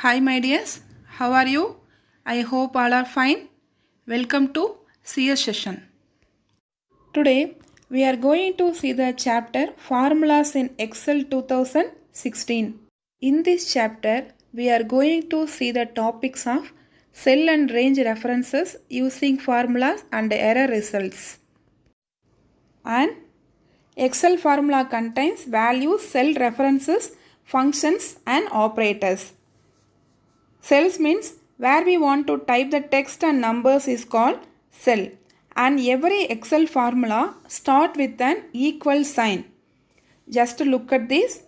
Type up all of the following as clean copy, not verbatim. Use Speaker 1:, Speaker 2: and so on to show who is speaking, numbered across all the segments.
Speaker 1: Hi, my dears. How are you? I hope all are fine. Welcome to CS session. Today, we are going to see the chapter Formulas in Excel 2016. In this chapter, we are going to see the topics of cell and range references using formulas and error results. And Excel formula contains values, cell references, functions, and operators. Cells means where we want to type the text and numbers is called cell, and every Excel formula start with an equal sign. Just look at this.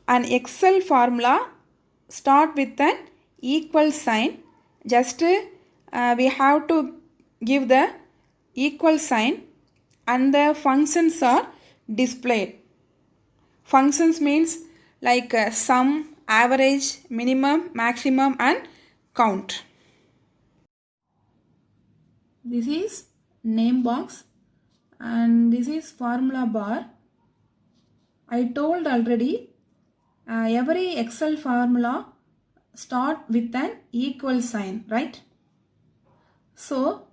Speaker 1: An Excel formula start with an equal sign. Just we have to give the equal sign and the functions are displayed. Functions means like sum, average, minimum, maximum and count. This is name box and this is formula bar. I told already every Excel formula start with an equal sign, right? So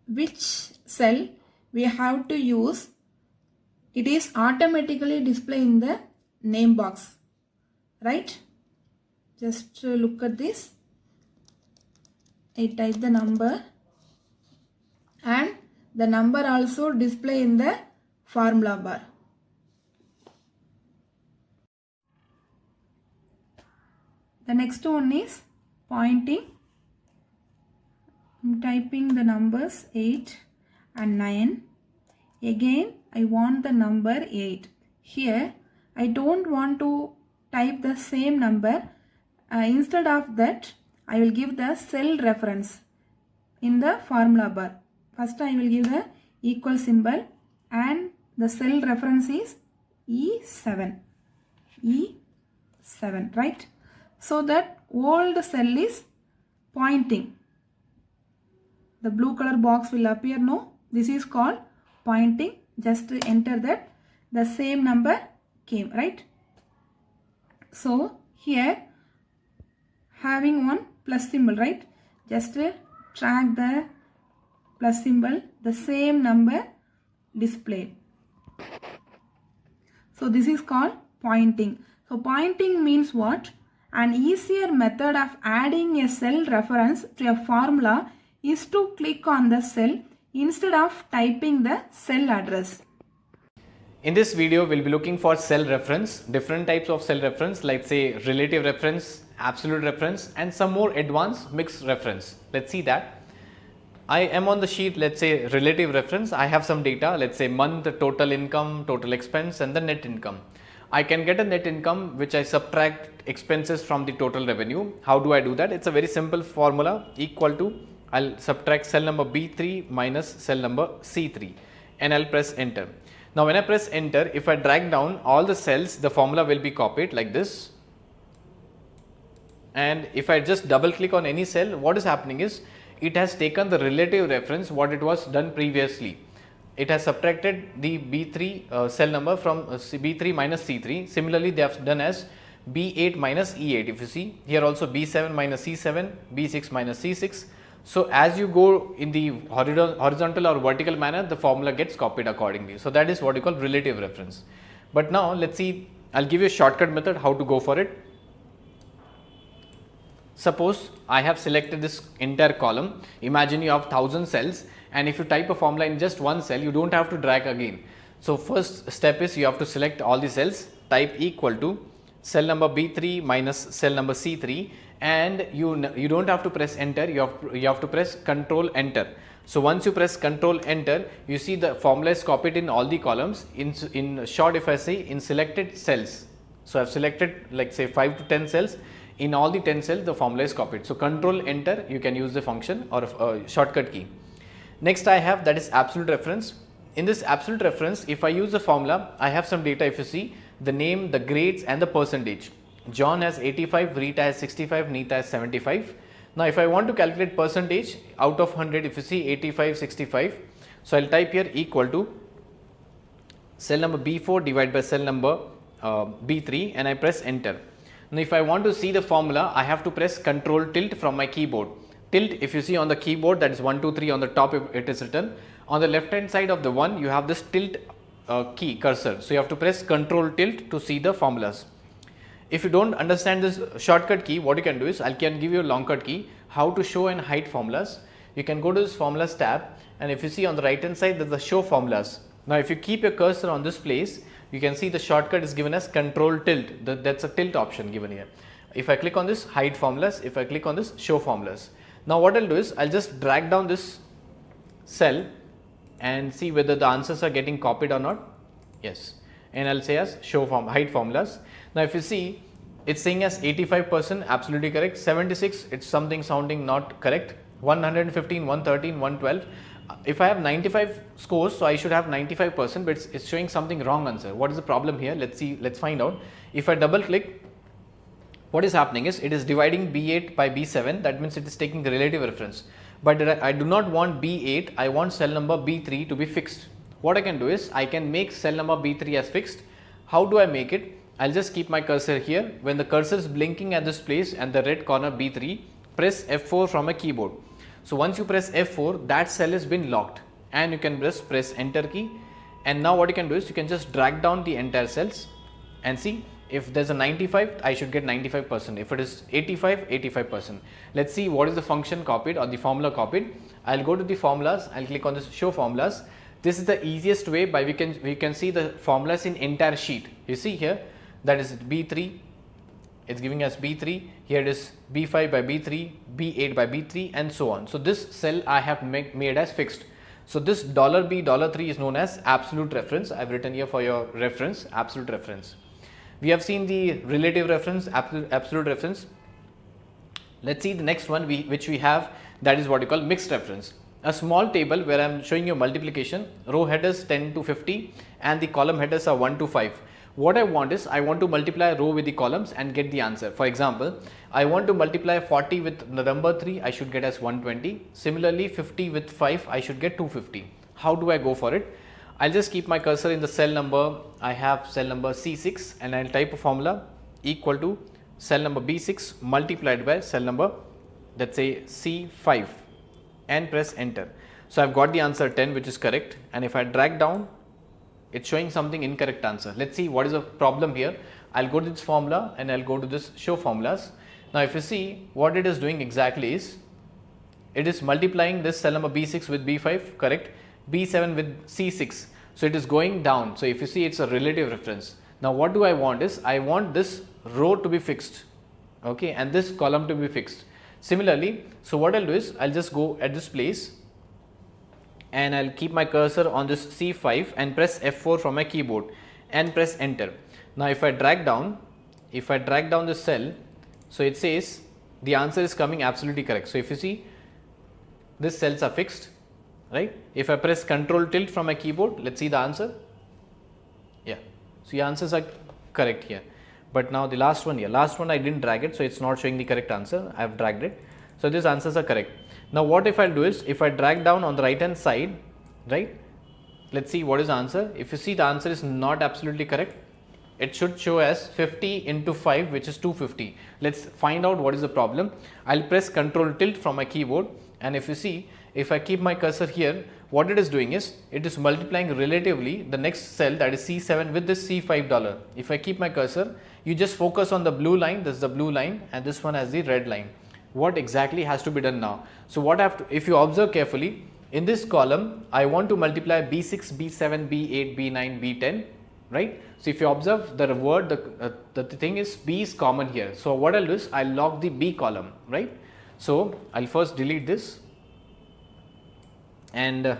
Speaker 1: which cell we have to use, it is automatically displayed in the name box, right? Just look at this. I type the number and the number also display in the formula bar. The next one is pointing. I'm typing the numbers 8 and 9. Again I want the number 8. Here I don't want to type the same number. Instead of that I will give the cell reference in the formula bar. First I will give the equal symbol and the cell reference is E7. E7, right? So that old cell is pointing. The blue color box will appear, no? This is called pointing. Just enter that. The same number came, right? So here having one plus symbol, right? Just track the plus symbol, the same number displayed. So this is called pointing. So pointing means what? An easier method of adding a cell reference to a formula is to click on the cell instead of typing the cell address.
Speaker 2: In this video, we'll be looking for cell reference, different types of cell reference like say relative reference, absolute reference and some more advanced mixed reference. Let's see that. I am on the sheet, let's say relative reference. I have some data, let's say month, total income, total expense and the net income. I can get a net income which I subtract expenses from the total revenue. How do I do that? It's a very simple formula, equal to, I'll subtract cell number B3 minus cell number C3 and I'll press enter. Now when I press enter, if I drag down all the cells, the formula will be copied like this. And if I just double click on any cell, what is happening is it has taken the relative reference what it was done previously. It has subtracted the B3 cell number from B3 minus C3. Similarly, they have done as B8 minus E8. If you see here also B7 minus C7, B6 minus C6. So as you go in the horizontal or vertical manner, the formula gets copied accordingly. So that is what you call relative reference. But now let's see, I'll give you a shortcut method how to go for it. Suppose I have selected this entire column. Imagine you have 1000 cells and if you type a formula in just one cell, you don't have to drag again. So first step is you have to select all the cells, type equal to cell number B3 minus cell number C3 and you don't have to press enter, you have to press control enter. So once you press control enter, you see the formula is copied in all the columns. In short, if I say in selected cells, so I have selected like say 5 to 10 cells. In all the 10 cells, the formula is copied. So control enter, you can use the function or a shortcut key. Next I have that is absolute reference. In this absolute reference, if I use the formula, I have some data. If you see the name, the grades and the percentage. John has 85, Rita has 65, Nita has 75. Now if I want to calculate percentage out of 100, if you see 85, 65. So I'll type here equal to cell number B4 divided by cell number B3 and I press enter. Now if I want to see the formula, I have to press Control Tilt from my keyboard. Tilt, if you see on the keyboard, that is 1, 2, 3 on the top it is written. On the left hand side of the 1 you have this tilt key cursor. So you have to press Control Tilt to see the formulas. If you don't understand this shortcut key, what you can do is I can give you a long cut key how to show and hide formulas. You can go to this formulas tab, and if you see on the right hand side there is the show formulas. Now if you keep your cursor on this place, you can see the shortcut is given as Control Tilt. That's a tilt option given here. If I click on this hide formulas, if I click on this show formulas. Now what I'll do is I'll just drag down this cell and see whether the answers are getting copied or not. Yes, and I'll say as hide formulas. Now if you see, it's saying as 85% absolutely correct, 76 it's something sounding not correct, 115, 113, 112. If I have 95 scores, so I should have 95%, but it's showing something wrong answer. What is the problem here? Let's find out. If I double click, what is happening is it is dividing B8 by B7, that means it is taking the relative reference. But I do not want B8, I want cell number B3 to be fixed. What I can do is I can make cell number B3 as fixed. How do I make it? I'll just keep my cursor here. When the cursor is blinking at this place and the red corner B3, press F4 from a keyboard. So once you press F4, that cell has been locked, and you can just press enter key, and now what you can do is you can just drag down the entire cells and see if there's a 95, I should get 95%. If it is 85, 85%. Let's see what is the function copied or the formula copied. I'll go to the formulas, I'll click on this show formulas. This is the easiest way by we can see the formulas in entire sheet. You see here, that is B3, it's giving us B3, here it is B5 by B3, B8 by B3, and so on. So this cell I have made as fixed. So this $B$3 is known as absolute reference. I've written here for your reference, absolute reference. We have seen the relative reference, absolute reference. Let's see the next one which we have, that is what you call mixed reference. A small table where I am showing you multiplication, row headers 10 to 50 and the column headers are 1 to 5. What I want is I want to multiply a row with the columns and get the answer. For example, I want to multiply 40 with the number 3, I should get as 120. Similarly, 50 with 5, I should get 250. How do I go for it? I'll just keep my cursor in the cell number, I have cell number C6, and I'll type a formula equal to cell number B6 multiplied by cell number, let's say C5, and press enter. So I've got the answer 10, which is correct, and if I drag down, it's showing something incorrect answer. Let's see what is the problem here. I'll go to this formula and I'll go to this show formulas. Now if you see what it is doing exactly is, it is multiplying this cell number B6 with B5, correct, B7 with C6. So it is going down. So if you see, it's a relative reference. Now what do I want is, I want this row to be fixed, okay, and this column to be fixed. Similarly, so what I'll do is, I'll just go at this place and I'll keep my cursor on this C5 and press F4 from my keyboard and press enter. Now if I drag down this cell, so it says the answer is coming absolutely correct. So if you see, these cells are fixed, right? If I press Control Tilt from my keyboard, let's see the answer. Yeah, so your answers are correct here. But now the last one here, last one I didn't drag it, so it's not showing the correct answer. I have dragged it. So these answers are correct. Now what if I'll do is, if I drag down on the right hand side, right, let's see what is the answer. If you see, the answer is not absolutely correct. It should show as 50 into 5, which is 250. Let's find out what is the problem. I'll press Control Tilt from my keyboard, and if you see, if I keep my cursor here, what it is doing is, it is multiplying relatively the next cell, that is C7, with this C5. If I keep my cursor, you just focus on the blue line, this is the blue line, and this one has the red line. What exactly has to be done now? So what I have to, if you observe carefully, in this column, I want to multiply B6, B7, B8, B9, B10, right? So if you observe the word, the thing is B is common here. So what I'll do is, I'll lock the B column, right? So I'll first delete this and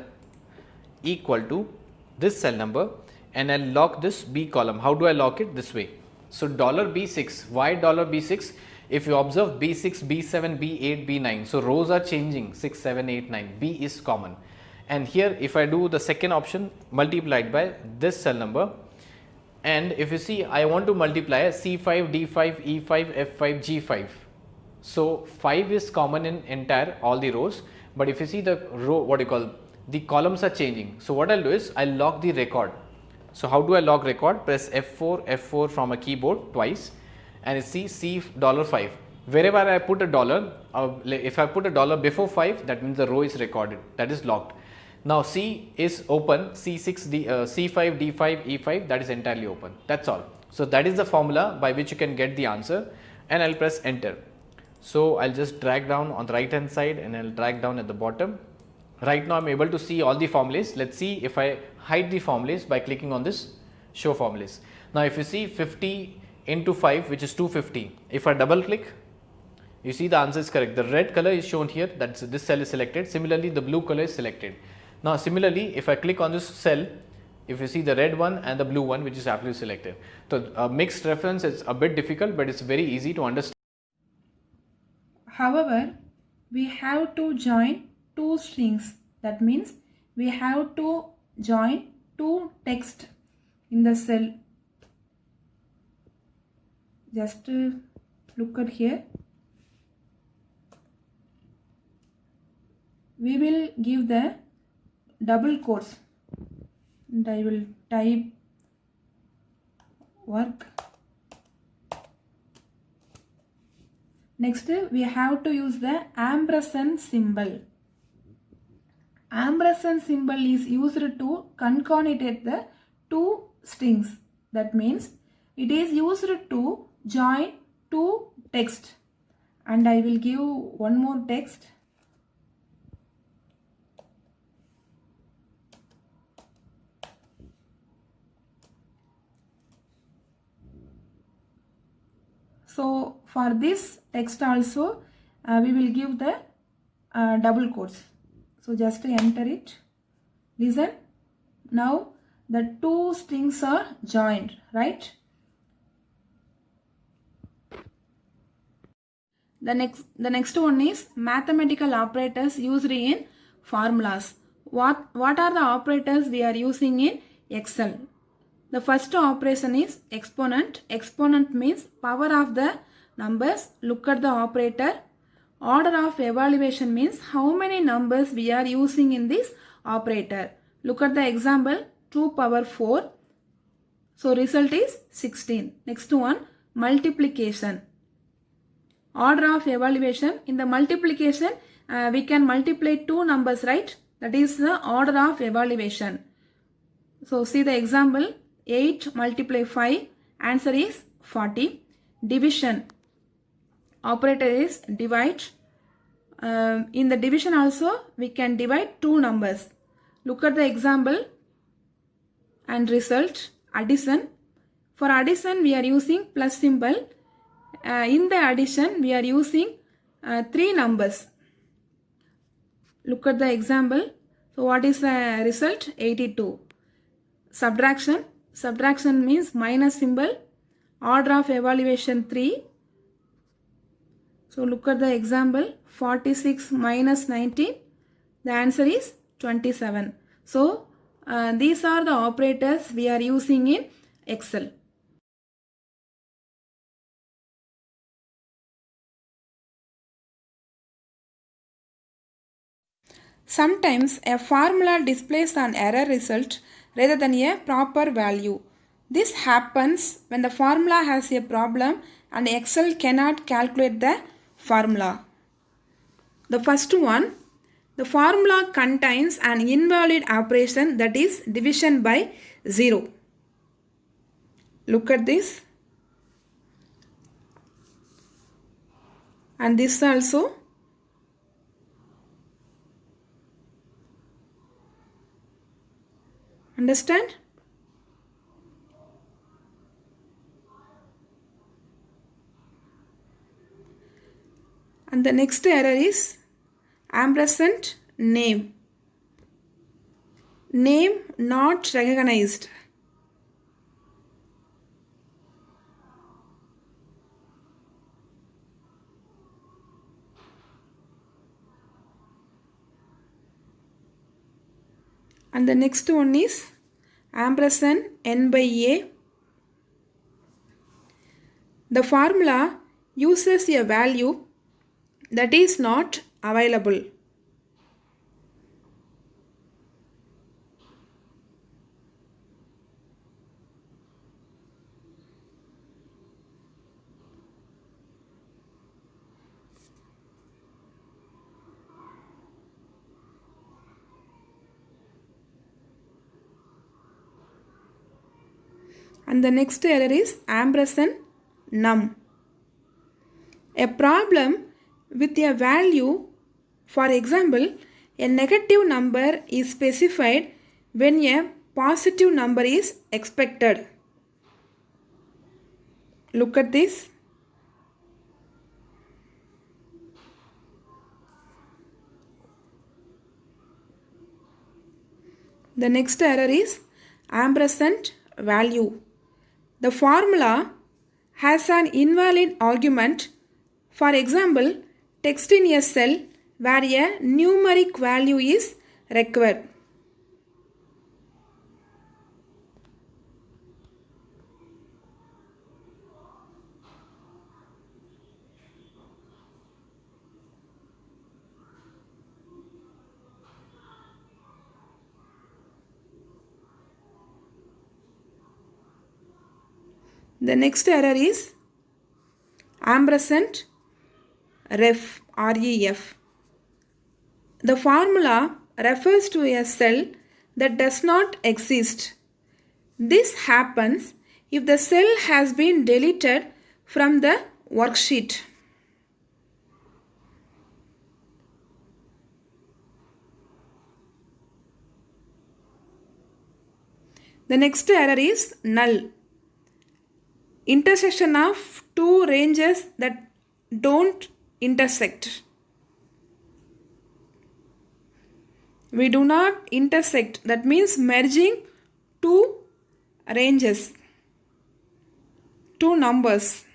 Speaker 2: equal to this cell number, and I'll lock this B column. How do I lock it? This way. So $B6, why $B6? If you observe B6, B7, B8, B9, so rows are changing, 6, 7, 8, 9, B is common. And here if I do the second option multiplied by this cell number, and if you see, I want to multiply C5, D5, E5, F5, G5. So 5 is common in entire all the rows, but if you see the row, what you call, the columns are changing. So what I'll do is, I'll lock the record. So how do I log record? Press F4 from a keyboard twice and see C$5. Wherever I put a dollar, if I put a dollar before 5, that means the row is recorded, that is locked. Now C is open, C5, D5, E5, that is entirely open, that's all. So that is the formula by which you can get the answer, and I'll press enter. So I'll just drag down on the right hand side and I'll drag down at the bottom. Right now I'm able to see all the formulas. Let's see if I hide the formulas by clicking on this show formulas. Now if you see 50 into 5, which is 250, if I double click, you see the answer is correct. The red color is shown here, that's this cell is selected. Similarly, the blue color is selected. Now similarly, if I click on this cell, if you see the red one and the blue one, which is absolutely selected. So a mixed reference is a bit difficult, but it's very easy to understand.
Speaker 1: However, we have to join two strings. That means we have to join two text in the cell. Just look at here. We will give the double quotes and I will type work. Next, we have to use the ampersand symbol. Ampersand symbol is used to concatenate the two strings. That means it is used to join two text. And I will give one more text. So for this text also we will give the double quotes. So just enter it. Listen. Now the two strings are joined, right? The next one is mathematical operators used in formulas. What are the operators we are using in Excel? The first operation is exponent. Exponent means power of the numbers. Look at the operator. Order of evaluation means how many numbers we are using in this operator. Look at the example, 2 power 4. So result is 16. Next one, multiplication. Order of evaluation. In the multiplication, we can multiply two numbers, right? That is the order of evaluation. So see the example. 8 multiply 5, answer is 40. Division, operator is divide. In the division also we can divide two numbers. Look at the example and result. Addition, for addition we are using plus symbol. In the addition we are using three numbers. Look at the example. So what is the result? 82. Subtraction. Subtraction means minus symbol. Order of evaluation 3. So look at the example, 46 minus 19. The answer is 27. So these are the operators we are using in Excel. Sometimes a formula displays an error result rather than a proper value. This happens when the formula has a problem and Excel cannot calculate the formula. The first one, the formula contains an invalid operation, that is division by 0. Look at this. And this also. Understand? And the next error is ampersand name. Name not recognized. And the next one is ampersand n by a. The formula uses a value that is not available. And the next error is ampersand num. A problem with a value, for example, a negative number is specified when a positive number is expected. Look at this. The next error is ampersand value. The formula has an invalid argument. For example, text in a cell where a numeric value is required. The next error is ampersand ref, ref. The formula refers to a cell that does not exist. This happens if the cell has been deleted from the worksheet. The next error is null. Intersection of two ranges that don't intersect. We do not intersect, that means merging two ranges, two numbers.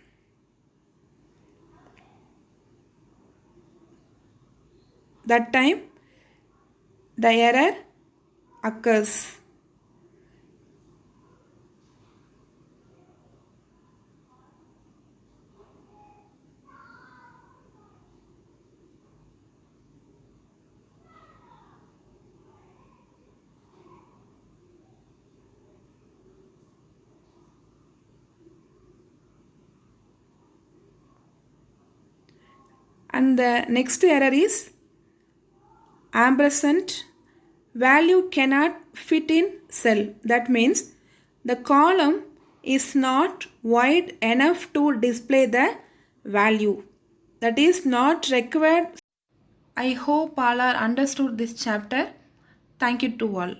Speaker 1: That time the error occurs. And the next error is ampersand value cannot fit in cell. That means the column is not wide enough to display the value. That is not required. I hope all are understood this chapter. Thank you to all.